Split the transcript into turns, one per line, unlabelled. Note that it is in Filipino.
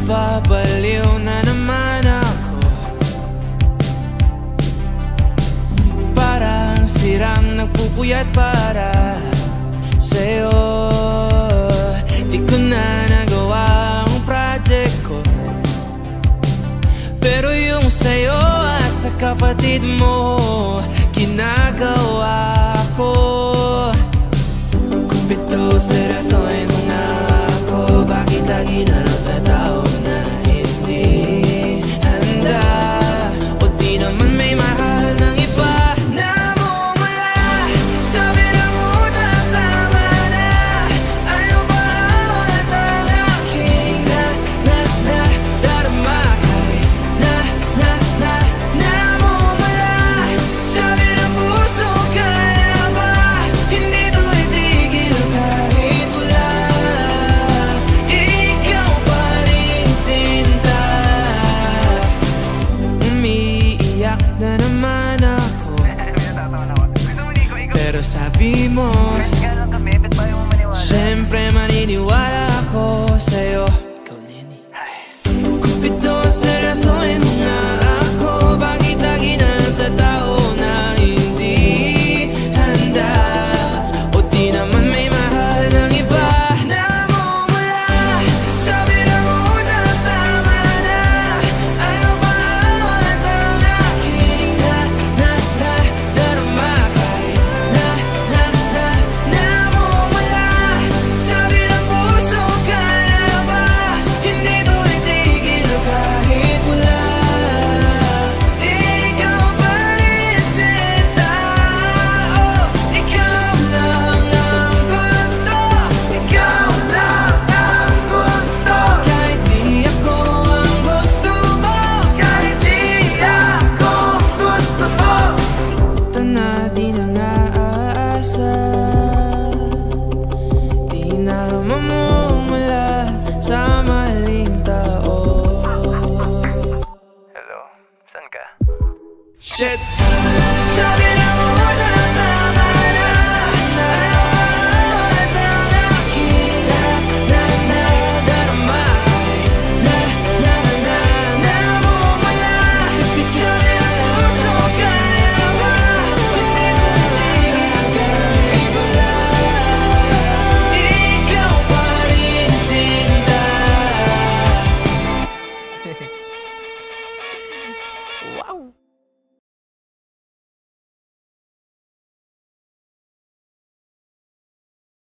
Napapaliw na naman ako. Parang sirang nagpupuyat para sa'yo. Di ko na nagawa ang project ko, pero yung sa'yo at sa kapatid mo ginagawa ko. Kumpito, seryosohin mo nga ako. Bakit lagi na